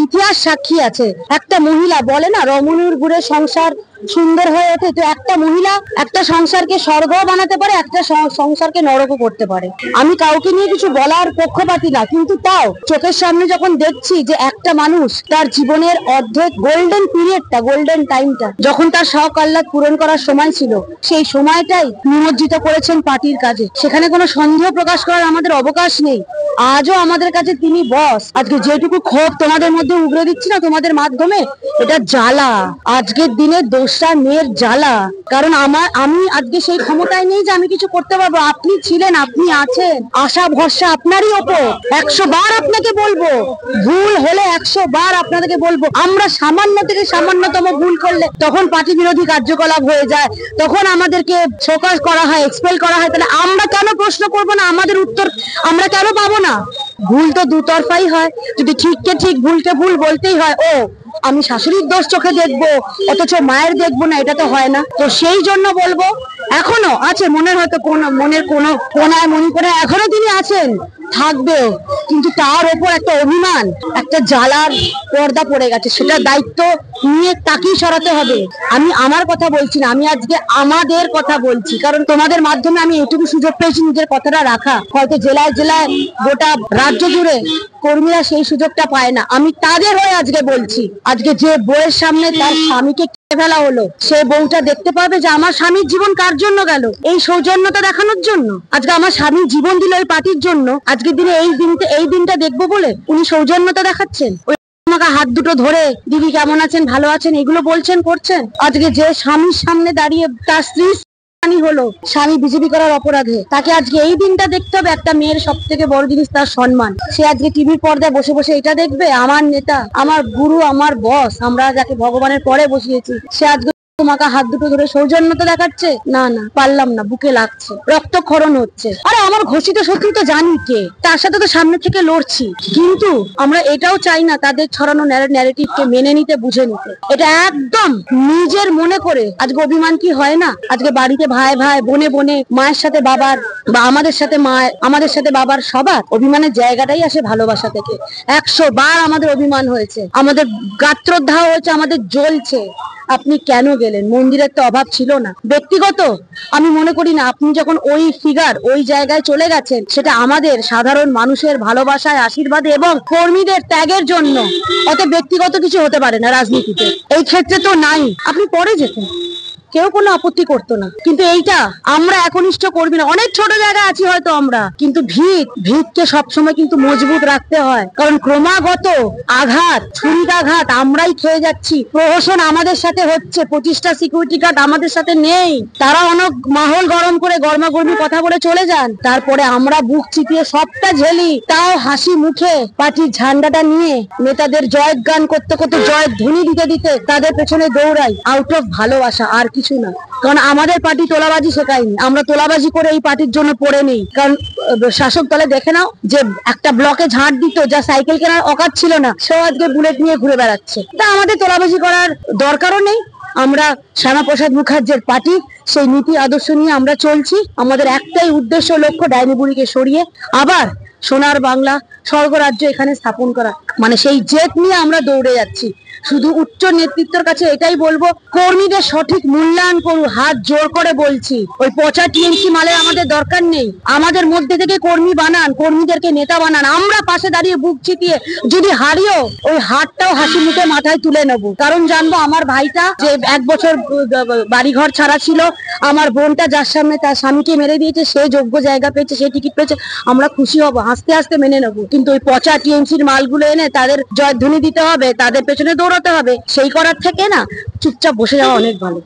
ইতিহাস সাক্ষী আছে। একটা মহিলা বলে না, রমণীর গুড়ে সংসার সুন্দর হয়ে ওঠে, তো একটা মহিলা একটা সংসারকে স্বর্গ বানাতে পারে, একটা সংসারকে নরকও করতে পারে। আমি কাউকে নিয়ে কিছু বলার পক্ষপাতী না, কিন্তু তাও চোখের সামনে যখন দেখছি যে একটা মানুষ তার জীবনের অর্ধেক গোল্ডেন পিরিয়ডটা, গোল্ডেন টাইমটা, যখন তার শখ আহ্লাদ পূরণ করার সময় ছিল, সেই সময়টাই নিমজ্জিত করেছেন পার্টির কাজে, সেখানে কোনো সন্দেহ প্রকাশ করার আমাদের অবকাশ নেই। আজও আমাদের কাছে তিনি বস। আজকে যেটুকু ক্ষোভ তোমাদের মধ্যে উগরে দিচ্ছি না তোমাদের মাধ্যমে, এটা জ্বালা, আজকের দিনে দোষটা মেয়ের জ্বালা। কারণ আমি আজকে সেই ক্ষমতায় নেই যে আমি কিছু করতে পারবো। আপনি ছিলেন, আপনি আছেন, আশা ভরসা আপনারই ওপর। 100 বার আপনাকে বলবো, ভুল হলে 100 বার আপনাদেরকে বলবো। আমরা সামান্য থেকে সামান্যতম ভুল করলে তখন পার্টি বিরোধী কার্যকলাপ হয়ে যায়, তখন আমাদেরকে শোকজ করা হয়, এক্সপেল করা হয়। তাহলে আমরা কেন প্রশ্ন করবো না? আমাদের উত্তর আমরা কেন পাবো না? ভুল তো দুতরফাই হয়। যদি ঠিককে ঠিক ভুলকে ভুল বলতেই হয়, ও আমি শাশুড়ির দোষ চোখে দেখবো অথচ মায়ের দেখবো না, এটা তো হয় না। তো সেই জন্য বলবো, এখনো আছে মনের, হয়তো মনের কোনো কোনায় মনে করে এখনো তিনি আছেন, থাকবেও, কিন্তু তার ওপর একটা অভিমান, একটা জ্বালার পর্দা পড়ে গেছে। সেটা দায়িত্ব নিয়ে তাকেই সরাতে হবে। আমি আমার কথা বলছি না, আমি আজকে আমাদের কথা বলছি। কারণ তোমাদের মাধ্যমে আমি এটুকু সুযোগ পেয়েছি নিজের কথাটা রাখা। হয়তো জেলায় জেলায় গোটা রাজ্য জুড়ে কর্মীরা সেই সুযোগটা পায় না। আমি তাদের হয়ে আজকে বলছি, আজকে যে বউয়ের সামনে তার স্বামীকে ফেলা হলো, সে বউটা দেখতে পাবে যে আমার স্বামীর জীবন কার জন্য গেল, এই সৌজন্যতা দেখানোর জন্য। আজকে আমার স্বামী জীবন দিল এই পার্টির জন্য, আজকের দিনে এই দিনটা দেখবো বলে উনি সৌজন্যতা দেখাচ্ছেন। আমাকে হাত দুটো ধরে দিদি কেমন আছেন, ভালো আছেন, এগুলো বলছেন, করছেন। আজকে যে স্বামীর সামনে দাঁড়িয়ে তার স্ত্রী হলো স্বামী বিজেপি করার অপরাধে, তাকে আজকে এই দিনটা দেখতে হবে। একটা মেয়ের সব থেকে বড় জিনিস তার সম্মান। সে আজকে টিভির পর্দায় বসে বসে এটা দেখবে, আমার নেতা, আমার গুরু, আমার বস, আমরা যাকে ভগবানের পরে বসিয়েছি, সে আজকে তোমাকে হাত দুটো ধরে সৌজন্যতা দেখাচ্ছে? না না, পারলাম না, বুকে লাগছে, রক্তক্ষরণ হচ্ছে। আরে আমার ঘোষিত শত্রু তো জানি কে, তার সাথে তো সামনে থেকে লড়ছি। কিন্তু আমরা এটাও চাই না তাদের ছড়ানো ন্যারেটিভকে মেনে নিতে, বুঝে নিতে। এটা একদম নিজের মনে করে আজকে অভিমান কি হয় না? আজকে বাড়িতে ভাই ভাই, বোনে বোনে, মায়ের সাথে বাবার, বা আমাদের সাথে মায়ের, আমাদের সাথে বাবার, সবার অভিমানের জায়গাটাই আসে ভালোবাসা থেকে। 100 বার আমাদের অভিমান হয়েছে, আমাদের গাত্রোদ্ধাহ হয়েছে, আমাদের জ্বলছে। আপনি কেন গেলেন? মন্দিরের তো অভাব ছিল না। ব্যক্তিগত আমি মনে করি না, আপনি যখন ওই ফিগার ওই জায়গায় চলে গেছেন, সেটা আমাদের সাধারণ মানুষের ভালোবাসায়, আশীর্বাদে এবং কর্মীদের ত্যাগের জন্য। অত ব্যক্তিগত কিছু হতে পারে না রাজনীতিতে, এই ক্ষেত্রে তো নাই। আপনি পরে যেতেন, কেউ কোনো আপত্তি করতো না। কিন্তু এইটা আমরা একনিষ্ঠ কর্মী না, অনেক ছোট জায়গায় আছি হয়তো আমরা, কিন্তু ভিতকে সবসময় কিন্তু মজবুত রাখতে হয়। কারণ ক্রমাগত আঘাত, ছুরিকাঘাত আমরাই খেয়ে যাচ্ছি। প্রহসন আমাদের সাথে হচ্ছে, 25টা সিকিউরিটি গার্ড আমাদের সাথে নেই। তারা অনেক মাহল গরম করে গরমাগর্মি কথা বলে চলে যান, তারপরে আমরা বুক চিতিয়ে সবটা ঝেলি। তাও হাসি মুখে পার্টির ঝান্ডাটা নিয়ে নেতাদের জয় গান করতে করতে, জয় ধ্বনি দিতে দিতে তাদের পেছনে দৌড়াই, আউট অফ ভালোবাসা, আর কিছু না। কারণ আমাদের পার্টি তোলাবাজি শেখায়নি, আমরা তোলাবাজি করে এই পার্টির জন্য পড়ে নেই। কারণ শাসক দলে দেখে নাও, যে একটা ব্লকে ঝাঁট দিত, যা সাইকেল কেনার অকাত ছিল না, সেও আজকে বুলেট নিয়ে ঘুরে বেড়াচ্ছে। তা আমাদের তোলাবাজি করার দরকারও নেই। আমরা শ্যামাপ্রসাদ মুখার্জির পার্টি, সেই নীতি আদর্শ নিয়ে আমরা চলছি। আমাদের একটাই উদ্দেশ্য, লক্ষ্য, ডাইনি বুড়িকে সরিয়ে আবার সোনার বাংলা, স্বর্গরাজ্য এখানে স্থাপন করা। মানে সেই জেট নিয়ে আমরা দৌড়ে যাচ্ছি। শুধু উচ্চ নেতৃত্বের কাছে এটাই বলবো, কর্মীদের সঠিক মূল্যায়ন করুন, হাত জোর করে বলছি। ওই পচা টিএমসি মালের আমাদের দরকার নেই। আমাদের মধ্যে থেকে কর্মী বানান, কর্মীদেরকে নেতা বানান। আমরা পাশে দাঁড়িয়ে বুক চিতিয়ে যদি হারিও, ওই হাতটাও হাসি মুখে মাথায় তুলে নেবো। কারণ জানবো আমার ভাইটা যে 1 বছর বাড়িঘর ছাড়া ছিল, আমার বোনটা যার সামনে তার স্বামীকে মেরে দিয়েছে, সে যোগ্য জায়গা পেয়েছে, সে টিকিট পেয়েছে, আমরা খুশি হব, হাসতে হাসতে মেনে নেবো। কিন্তু ওই পচা টিএমসির মালগুলো এনে তাদের জয়ধ্বনি দিতে হবে, তাদের পেছনে দৌড়াতে হবে, সেই করার থেকে না চুপচাপ বসে যাওয়া অনেক ভালো।